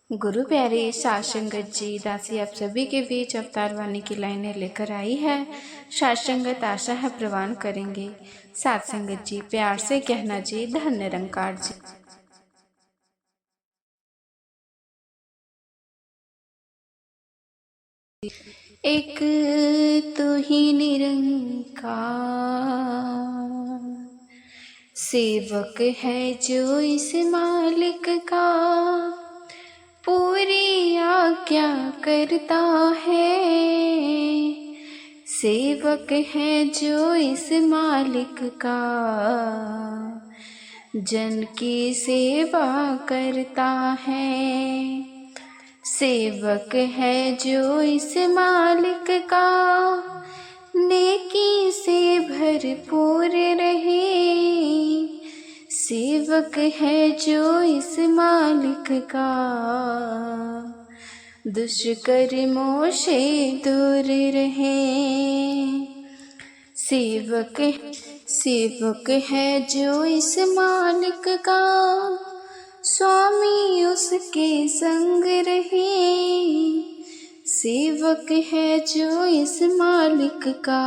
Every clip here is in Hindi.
गुरु प्यारे साध संगत जी, दासी आप सभी के बीच अवतार वाणी की लाइनें लेकर आई है। साध संगत आशा है प्रवान करेंगे। साध संगत जी प्यार से कहना जी, धन निरंकार जी। एक तू ही निरंकार, सेवक है जो इस मालिक का, पूरी आज्ञा करता है। सेवक है जो इस मालिक का, जन की सेवा करता है। सेवक है जो इस मालिक का, नेकी से भरपूर रहे। सेवक है जो इस मालिक का, दुष्कर्मों से दूर रहे। सेवक है जो इस मालिक का, स्वामी उसके संग रहे। सेवक है जो इस मालिक का,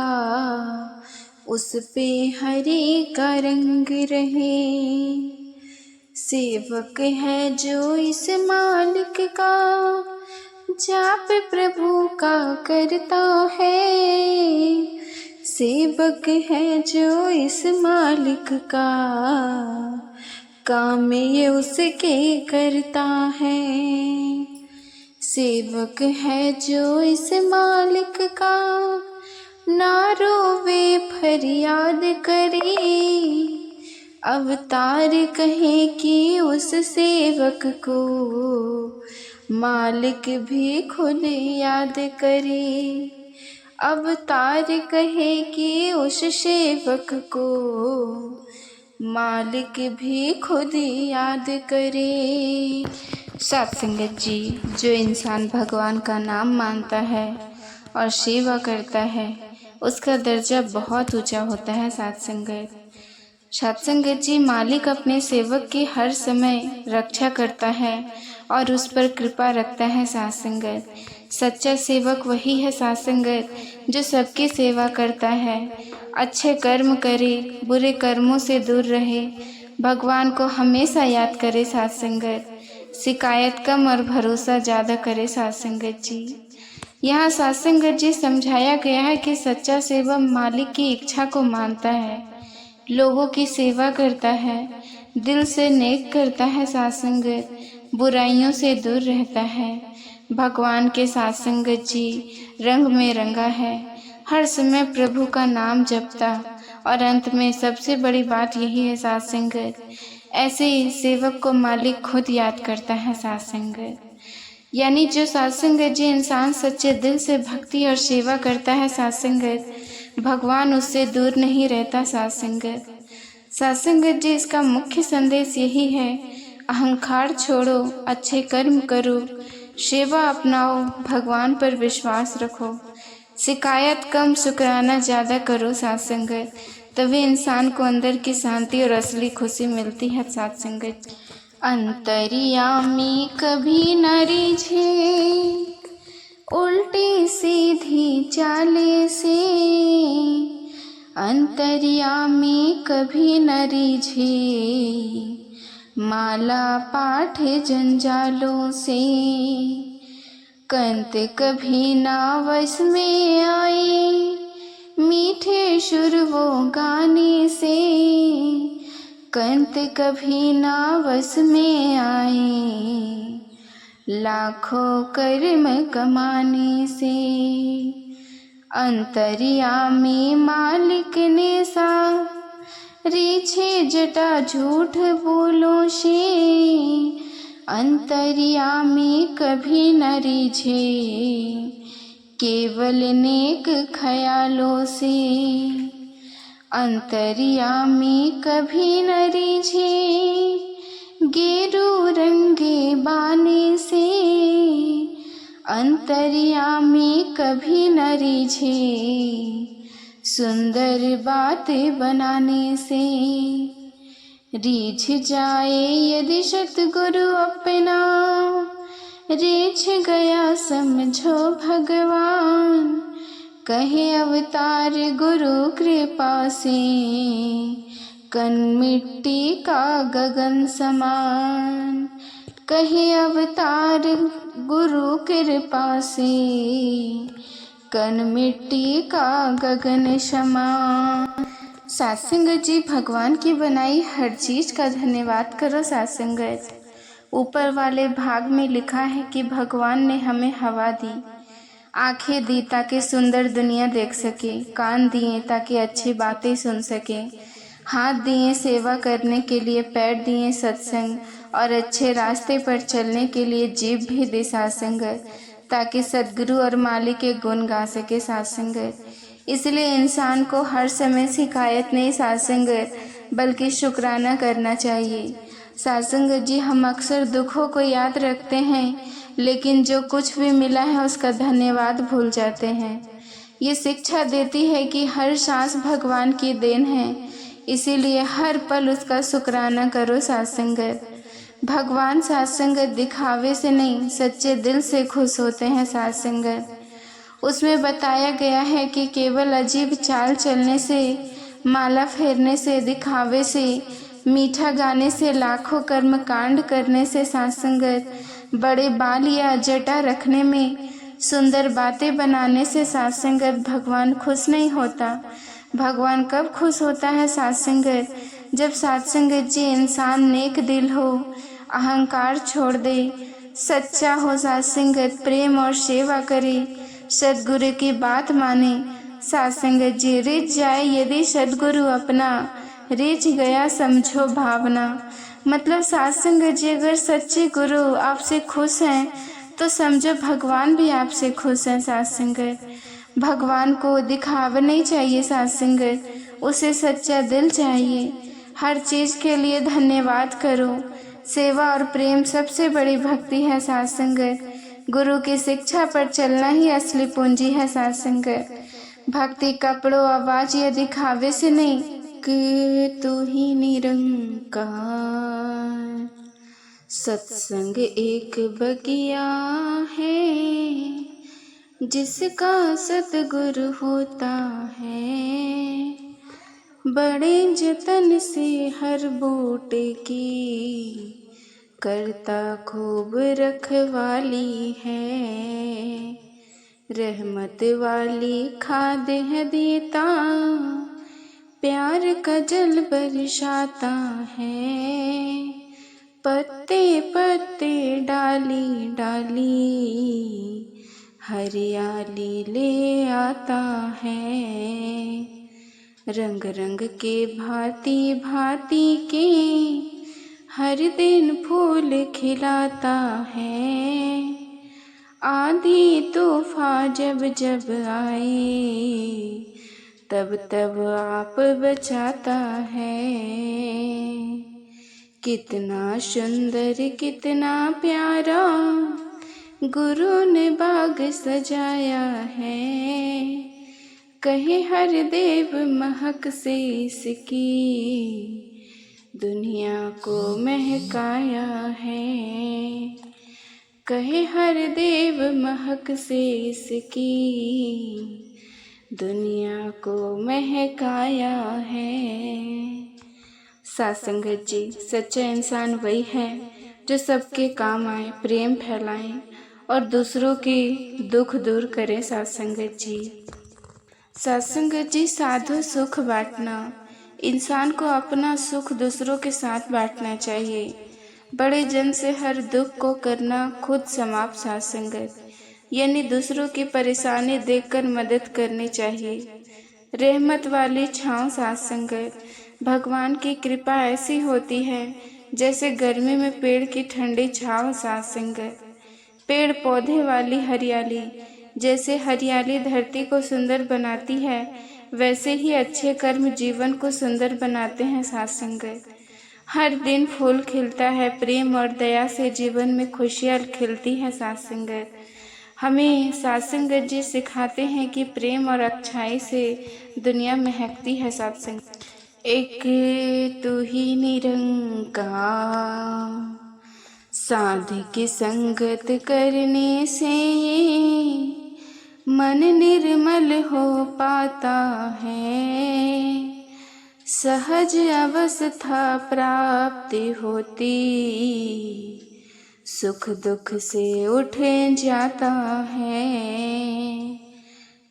उस पे हरि का रंग रहे। सेवक है जो इस मालिक का, जाप प्रभु का करता है। सेवक है जो इस मालिक का, काम ये उसके करता है। सेवक है जो इस मालिक का, ना रोवे फरियाद करे। अवतार कहे कि उस सेवक को, मालिक भी खुद याद करे। अवतार कहे कि उस सेवक को, मालिक भी खुद याद करे। साध संगत जी, जो इंसान भगवान का नाम मानता है और सेवा करता है, उसका दर्जा बहुत ऊंचा होता है। साध संगत जी, मालिक अपने सेवक की हर समय रक्षा करता है और उस पर कृपा रखता है। साध संगत, सच्चा सेवक वही है साध संगत, जो सबकी सेवा करता है, अच्छे कर्म करे, बुरे कर्मों से दूर रहे, भगवान को हमेशा याद करे। साध संगत, शिकायत कम और भरोसा ज़्यादा करे। साध संगत जी, यहाँ साध संगत जी समझाया गया है कि सच्चा सेवक मालिक की इच्छा को मानता है, लोगों की सेवा करता है, दिल से नेक करता है। साध संगत, बुराइयों से दूर रहता है, भगवान के साथ संगत जी रंग में रंगा है, हर समय प्रभु का नाम जपता, और अंत में सबसे बड़ी बात यही है साध संगत, ऐसे सेवक को मालिक खुद याद करता है। साध संगत, यानी जो साध संगत जी इंसान सच्चे दिल से भक्ति और सेवा करता है साध संगत, भगवान उससे दूर नहीं रहता। साध संगत जी, इसका मुख्य संदेश यही है, अहंकार छोड़ो, अच्छे कर्म करो, सेवा अपनाओ, भगवान पर विश्वास रखो, शिकायत कम शुक्राना ज़्यादा करो। साध संगत, तभी इंसान को अंदर की शांति और असली खुशी मिलती है। साध संगत, अंतर्यामी कभी न रिझे, उल्टी सीधी चाले से। अंतर्यामी कभी न रिझे, माला पाठ जंजालों से। कंत कभी ना वश में आए, मीठे सुर वो गाने से। कंत कभी ना वश में आए, लाखों कर्म कमाने से। अंतर्यामी मालिक ने सा, रीछे जटा झूठ बोलो से। अंतर्यामी कभी न रीझे, केवल नेक ख्यालों से। अंतर्यामी कभी न रीझे, गेरू रंगे बाने से। अंतर्यामी कभी न रीझे, सुंदर बात बनाने से। रीझ जाए यदि सतगुरु अपना, रीछ गया समझो भगवान, कहे अवतार गुरु कृपा से, कण मिट्टी का गगन समान। कहे अवतार गुरु कृपा से, कण मिट्टी का गगन समान। सत्संगत जी, भगवान की बनाई हर चीज का धन्यवाद करो सत्संगत। ऊपर वाले भाग में लिखा है कि भगवान ने हमें हवा दी, आंखें दी ताकि सुंदर दुनिया देख सके, कान दिए ताकि अच्छी बातें सुन सके, हाथ दिए सेवा करने के लिए, पैर दिए सत्संग और अच्छे रास्ते पर चलने के लिए, जीभ भी दी सत्संगत ताकि सद्गुरु और मालिक के गुण गा सके सत्संगत। इसलिए इंसान को हर समय शिकायत नहीं सत्संगत बल्कि शुक्राना करना चाहिए। सत्संगत जी, हम अक्सर दुखों को याद रखते हैं लेकिन जो कुछ भी मिला है उसका धन्यवाद भूल जाते हैं। ये शिक्षा देती है कि हर सांस भगवान की देन है, इसीलिए हर पल उसका शुक्राना करो सत्संगत। भगवान सत्संगत दिखावे से नहीं सच्चे दिल से खुश होते हैं सत्संगत। उसमें बताया गया है कि केवल अजीब चाल चलने से, माला फेरने से, दिखावे से, मीठा गाने से, लाखों कर्म कांड करने से सत्संगत, बड़े बाल या जटा रखने में, सुंदर बातें बनाने से सत्संगत भगवान खुश नहीं होता। भगवान कब खुश होता है सत्संगत? जब सत्संगत जी इंसान नेक दिल हो, अहंकार छोड़ दे, सच्चा हो सत्संगत, प्रेम और सेवा करे, सद्गुरु की बात माने। सत्संगत जी, रिझ जाए यदि सद्गुरु अपना, रिझ गया समझो भावना। मतलब सत्संगत जी, अगर सच्चे गुरु आपसे खुश हैं तो समझो भगवान भी आपसे खुश हैं सत्संगत। भगवान को दिखावा नहीं चाहिए सत्संगत, उसे सच्चा दिल चाहिए। हर चीज़ के लिए धन्यवाद करो। सेवा और प्रेम सबसे बड़ी भक्ति है सत्संगत। गुरु की शिक्षा पर चलना ही असली पूंजी है सत्संगत। भक्ति कपड़ों, आवाज या दिखावे से नहीं कि तू ही निरंकार। सत्संग एक बगिया है जिसका सतगुरु होता है, बड़े जतन से हर बूटे की करता खूब रखवाली है। रहमत वाली खाद है देता, प्यार का जल बरसाता है, पत्ते पत्ते डाली डाली हरियाली ले आता है। रंग रंग के भांति भांति के हर दिन फूल खिलाता है, आंधी तूफान जब जब आए तब तब आप बचाता है। कितना सुंदर कितना प्यारा गुरु ने बाग सजाया है, कहे हर देव महक से इसकी दुनिया को महकाया है। कहे हर देव महक से इसकी दुनिया को महकाया है। सत्संगत जी, सच्चा इंसान वही है जो सबके काम आए, प्रेम फैलाए और दूसरों के दुख दूर करे। सत्संगत जी, सत्संगत जी, साधु सुख बांटना। इंसान को अपना सुख दूसरों के साथ बांटना चाहिए। बड़े जन से हर दुख को करना खुद समाप्त। सत्संगत यानी दूसरों की परेशानी देखकर मदद करनी चाहिए। रहमत वाली छाँव। सत्संगत भगवान की कृपा ऐसी होती है जैसे गर्मी में पेड़ की ठंडी छाँव। सत्संगत पेड़ पौधे वाली हरियाली, जैसे हरियाली धरती को सुंदर बनाती है वैसे ही अच्छे कर्म जीवन को सुंदर बनाते हैं। सत्संगत हर दिन फूल खिलता है, प्रेम और दया से जीवन में खुशियाँ खिलती हैं। सत्संगत हमें सत्संगत जी सिखाते हैं कि प्रेम और अच्छाई से दुनिया महकती है। सत्संग एक तू ही निरंकार, साधु की संगत करने से मन निर्मल हो पाता है, सहज अवस्था प्राप्ति होती, सुख दुख से उठ जाता है।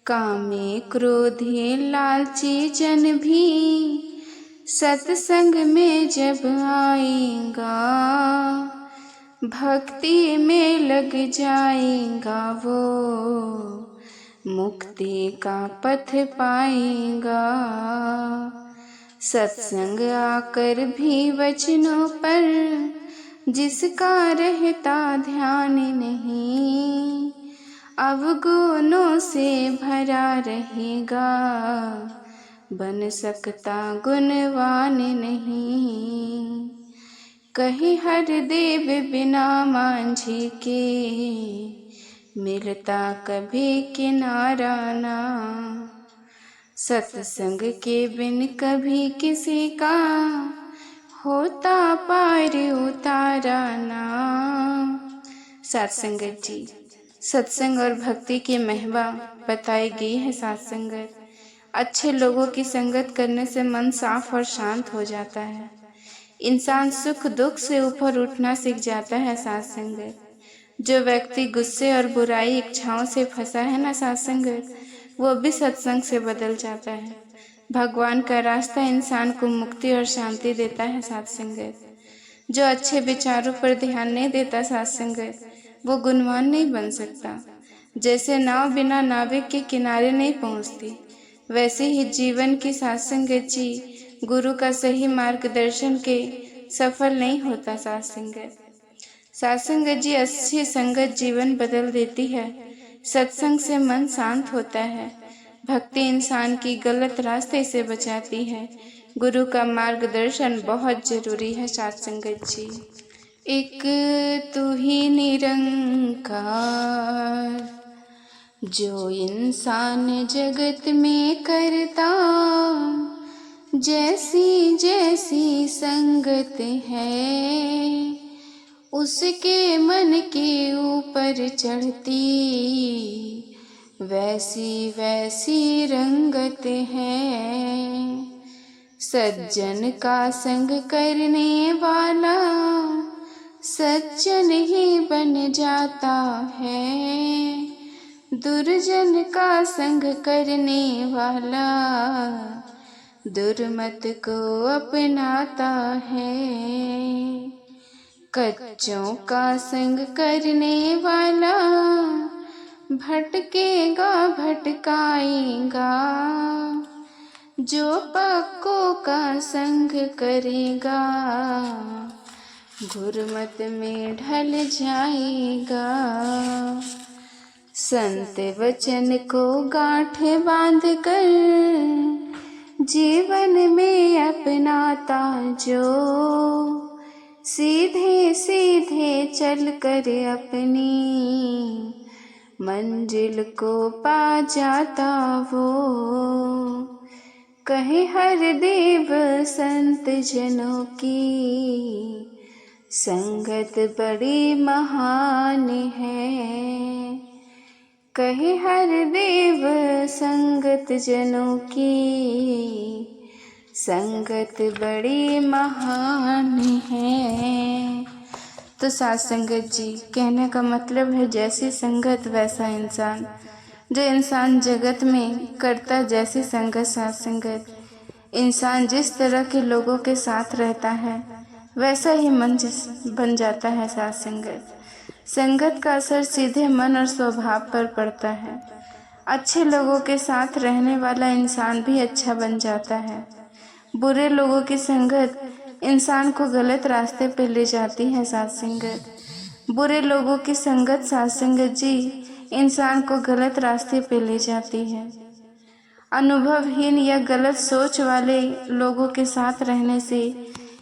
कामी क्रोधी लालची जन भी सत्संग में जब आएगा, भक्ति में लग जाएगा वो, मुक्ति का पथ पाएगा। सत्संग आकर भी वचनों पर जिसका रहता ध्यान नहीं, अवगुणों से भरा रहेगा, बन सकता गुणवान नहीं। कहे हर देव बिना मांझी के, मिलता कभी किनारा ना। सत्संग के बिन कभी किसी का होता पार उतारा ना। साथ संगत जी, सत्संग और भक्ति की महिमा बताई गई है। साथ संगत, अच्छे लोगों की संगत करने से मन साफ और शांत हो जाता है। इंसान सुख दुख से ऊपर उठना सीख जाता है। साथ संगत, जो व्यक्ति गुस्से और बुराई इच्छाओं से फंसा है ना साथ संगत, वो भी सत्संग से बदल जाता है। भगवान का रास्ता इंसान को मुक्ति और शांति देता है। साथ संगत, जो अच्छे विचारों पर ध्यान नहीं देता साथ संगत, वो गुणवान नहीं बन सकता। जैसे नाव बिना नाविक के किनारे नहीं पहुंचती, वैसे ही जीवन की साथ संगत जी गुरु का सही मार्गदर्शन के सफल नहीं होता। साथ संगत जी, अच्छी संगत जीवन बदल देती है। सत्संग से मन शांत होता है। भक्ति इंसान की गलत रास्ते से बचाती है। गुरु का मार्गदर्शन बहुत जरूरी है। साथ संगत जी, एक तू ही निरंकार, जो इंसान जगत में करता, जैसी जैसी संगत है, उसके मन के ऊपर चढ़ती, वैसी वैसी रंगत है। सज्जन का संग करने वाला सज्जन ही बन जाता है, दुर्जन का संग करने वाला दुर्मत को अपनाता है। कच्चों का संग करने वाला भटकेगा भटकाएगा, जो पक्कों का संग करेगा गुरमत में ढल जाएगा। संत वचन को गांठ बांध कर जीवन में अपनाता जो, सीधे सीधे चल कर अपनी मंजिल को पा जाता वो। कहे हर देव संत जनों की संगत बड़ी महान है, कहे हर देव संगत जनों की संगत बड़ी महान है। तो साथ संगत जी, कहने का मतलब है जैसी संगत वैसा इंसान। जो इंसान जगत में करता जैसी संगत साथ संगत, इंसान जिस तरह के लोगों के साथ रहता है वैसा ही मन बन जाता है। साथ संगत, संगत का असर सीधे मन और स्वभाव पर पड़ता है। अच्छे लोगों के साथ रहने वाला इंसान भी अच्छा बन जाता है। बुरे लोगों की संगत इंसान को गलत रास्ते पर ले जाती है। साथ संगत, बुरे लोगों की संगत साथ संगत जी इंसान को गलत रास्ते पे ले जाती है। अनुभवहीन या गलत सोच वाले लोगों के साथ रहने से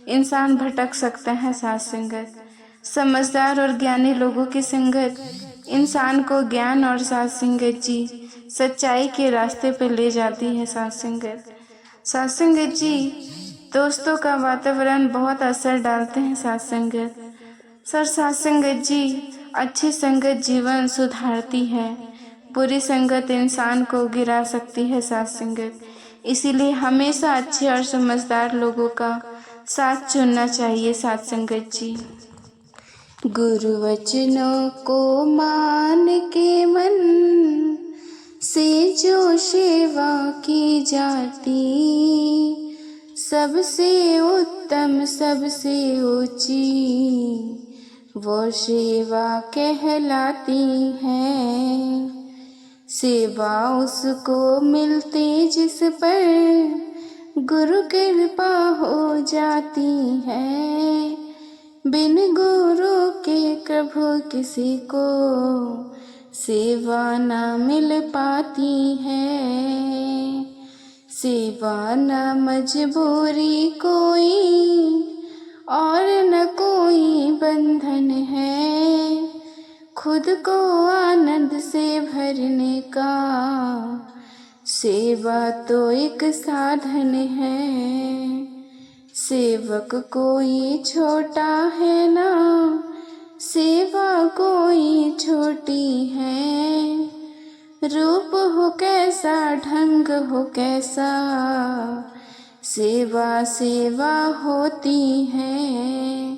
इंसान भटक सकता है। साथ संगत, समझदार और ज्ञानी लोगों की संगत इंसान को ज्ञान और साथ संगत जी सच्चाई के रास्ते पे ले जाती है। साथ संगत जी, दोस्तों का वातावरण बहुत असर डालते हैं। साथ संगत, सर साथ संगत जी, अच्छी संगत जीवन सुधारती है, बुरी संगत इंसान को गिरा सकती है साथ संगत। इसीलिए हमेशा अच्छे और समझदार लोगों का साथ चुनना चाहिए साथ संगत जी। गुरु वचनों को मान के मन से जो सेवा की जाती, सबसे उत्तम सबसे ऊंची वो सेवा कहलाती है। सेवा उसको मिलती जिस पर गुरु कृपा हो जाती है। बिन गुरु के प्रभु किसी को सेवा ना मिल पाती है। सेवा न मजबूरी कोई और न कोई बंधन है, खुद को आनंद से भरने का सेवा तो एक साधन है। सेवक कोई छोटा है ना, सेवा कोई छोटी है। रूप हो कैसा ढंग हो कैसा, सेवा सेवा होती है।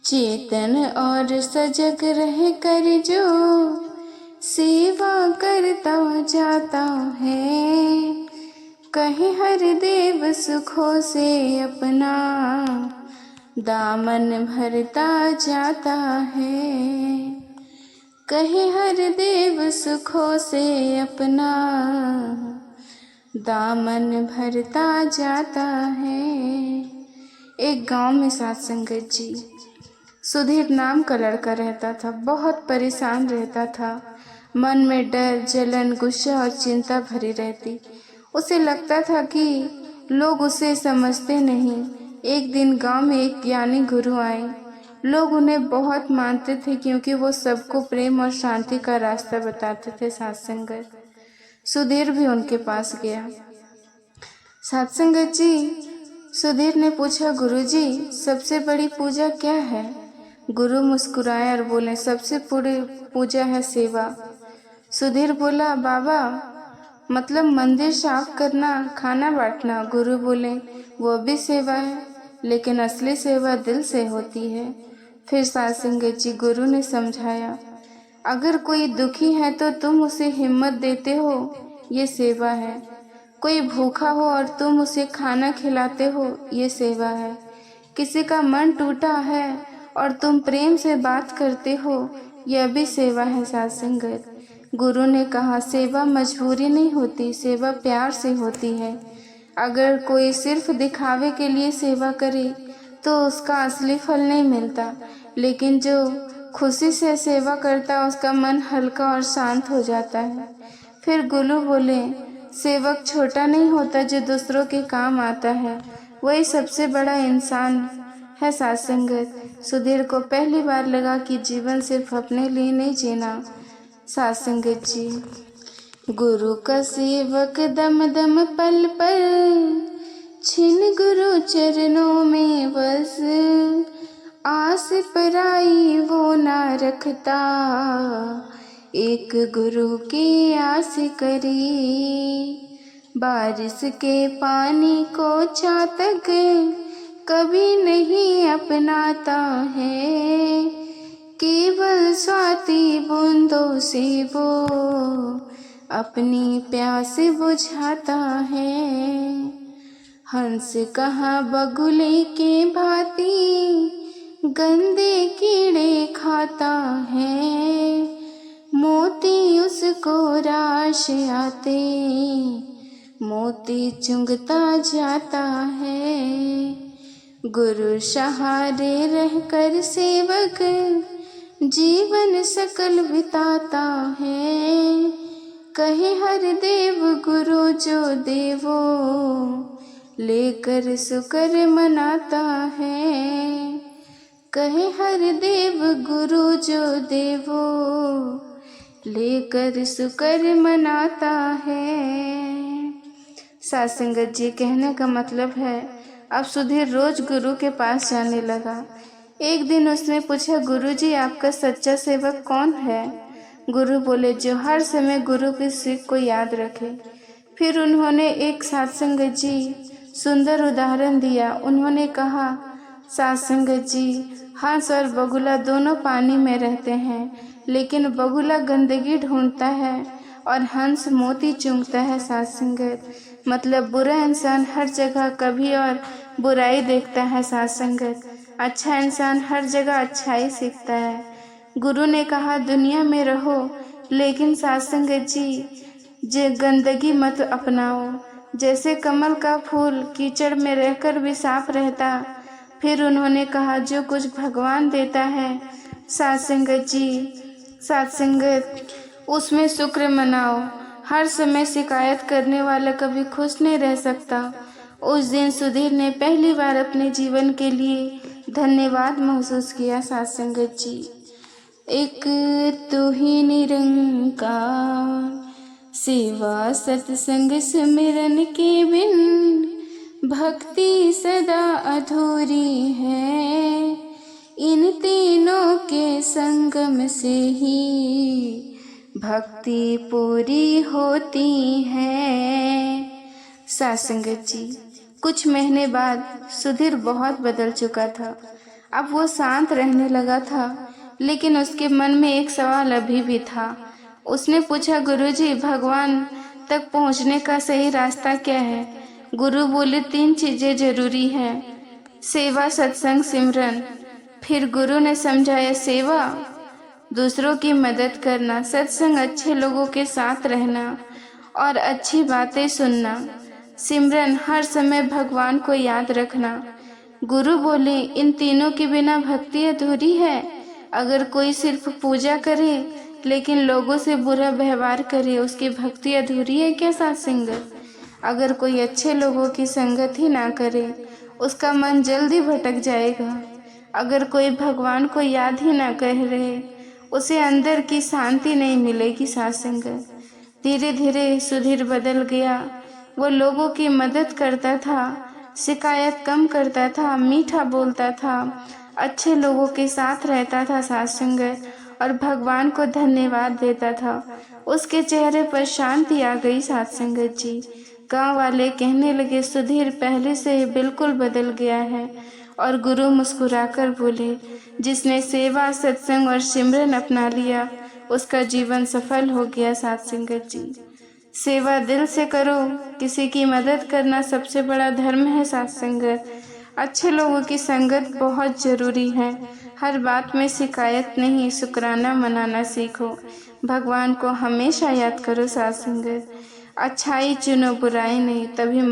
चेतन और सजग रह कर जो सेवा करता जाता है, कहे हर देव सुखों से अपना दामन भरता जाता है। कहे हर देव सुखों से अपना दामन भरता जाता है। एक गांव में साथ संगत जी, सुधीर नाम का लड़का रहता था। बहुत परेशान रहता था, मन में डर, जलन, गुस्सा और चिंता भरी रहती। उसे लगता था कि लोग उसे समझते नहीं। एक दिन गांव में एक ज्ञानी गुरु आए। लोग उन्हें बहुत मानते थे क्योंकि वो सबको प्रेम और शांति का रास्ता बताते थे साथ संगत। सुधीर भी उनके पास गया। साथ संगत जी, सुधीर ने पूछा, गुरुजी सबसे बड़ी पूजा क्या है? गुरु मुस्कुराए और बोले, सबसे बड़ी पूजा है सेवा। सुधीर बोला, बाबा मतलब मंदिर साफ करना, खाना बांटना। गुरु बोले, वो भी सेवा है, लेकिन असली सेवा दिल से होती है। फिर साथ संगत जी, गुरु ने समझाया, अगर कोई दुखी है तो तुम उसे हिम्मत देते हो, ये सेवा है। कोई भूखा हो और तुम उसे खाना खिलाते हो, ये सेवा है। किसी का मन टूटा है और तुम प्रेम से बात करते हो, यह भी सेवा है साथ संगत। गुरु ने कहा, सेवा मजबूरी नहीं होती, सेवा प्यार से होती है। अगर कोई सिर्फ दिखावे के लिए सेवा करे तो उसका असली फल नहीं मिलता, लेकिन जो खुशी से सेवा करता उसका मन हल्का और शांत हो जाता है। फिर गुरु बोले, सेवक छोटा नहीं होता, जो दूसरों के काम आता है वही सबसे बड़ा इंसान है साथ संगत। सुधीर को पहली बार लगा कि जीवन सिर्फ अपने लिए नहीं जीना साथ संगत जी। गुरु का सेवक दम दम पल पल, छिन गुरु चरणों में बस। आस पराई वो ना रखता, एक गुरु की आस करी। बारिश के पानी को चातक कभी नहीं अपनाता है, केवल स्वाति बूंदों से वो अपनी प्यास बुझाता है। हंस कहाँ बगुले के भांति गंदे कीड़े खाता है, मोती उसको राश आते मोती चुंगता जाता है। गुरु सहारे रहकर सेवक जीवन सकल बिताता है, कहे हर देव गुरु जो देवो लेकर शुक्र मनाता है। कहे हर देव गुरु जो देवो लेकर शुक्र मनाता है। साथ संगत जी, कहने का मतलब है अब सुधीर रोज गुरु के पास जाने लगा। एक दिन उसने पूछा, गुरुजी आपका सच्चा सेवक कौन है? गुरु बोले, जो हर समय गुरु की सीख को याद रखे। फिर उन्होंने एक सत्संगत जी सुंदर उदाहरण दिया। उन्होंने कहा, सत्संगत जी, हंस और बगुला दोनों पानी में रहते हैं, लेकिन बगुला गंदगी ढूंढता है और हंस मोती चुंगता है। सत्संगत मतलब बुरा इंसान हर जगह कभी और बुराई देखता है। सत्संगत अच्छा इंसान हर जगह अच्छाई सीखता है। गुरु ने कहा, दुनिया में रहो, लेकिन सत्संगत जी गंदगी मत अपनाओ। जैसे कमल का फूल कीचड़ में रहकर भी साफ रहता। फिर उन्होंने कहा, जो कुछ भगवान देता है सत्संगत उसमें शुक्र मनाओ। हर समय शिकायत करने वाला कभी खुश नहीं रह सकता। उस दिन सुधीर ने पहली बार अपने जीवन के लिए धन्यवाद महसूस किया। सत्संगत जी, एक तू ही निरंकार, सेवा सत्संग सुमिरन के बिन भक्ति सदा अधूरी है। इन तीनों के संगम से ही भक्ति पूरी होती है। सत्संगत जी, कुछ महीने बाद सुधीर बहुत बदल चुका था। अब वो शांत रहने लगा था, लेकिन उसके मन में एक सवाल अभी भी था। उसने पूछा, गुरुजी, भगवान तक पहुंचने का सही रास्ता क्या है? गुरु बोले, 3 चीजें जरूरी हैं, सेवा, सत्संग, सिमरन। फिर गुरु ने समझाया, सेवा दूसरों की मदद करना, सत्संग अच्छे लोगों के साथ रहना और अच्छी बातें सुनना, सिमरन हर समय भगवान को याद रखना। गुरु बोले, इन तीनों के बिना भक्ति अधूरी है। अगर कोई सिर्फ पूजा करे लेकिन लोगों से बुरा व्यवहार करे, उसकी भक्ति अधूरी है क्या? सत्संगत अगर कोई अच्छे लोगों की संगत ही ना करे, उसका मन जल्दी भटक जाएगा। अगर कोई भगवान को याद ही ना कर रहे, उसे अंदर की शांति नहीं मिलेगी। सत्संगत धीरे धीरे सुधीर बदल गया। वो लोगों की मदद करता था, शिकायत कम करता था, मीठा बोलता था, अच्छे लोगों के साथ रहता था। सत्संगत और भगवान को धन्यवाद देता था। उसके चेहरे पर शांति आ गई। सत्संगत जी, गांव वाले कहने लगे, सुधीर पहले से ही बिल्कुल बदल गया है। और गुरु मुस्कुराकर बोले, जिसने सेवा, सत्संग और सिमरन अपना लिया, उसका जीवन सफल हो गया। सत्संगत जी, सेवा दिल से करो, किसी की मदद करना सबसे बड़ा धर्म है। सत्संगत अच्छे लोगों की संगत बहुत जरूरी है। हर बात में शिकायत नहीं, शुक्राना मनाना सीखो। भगवान को हमेशा याद करो। सत्संगत अच्छाई चुनो, बुराई नहीं, तभी मन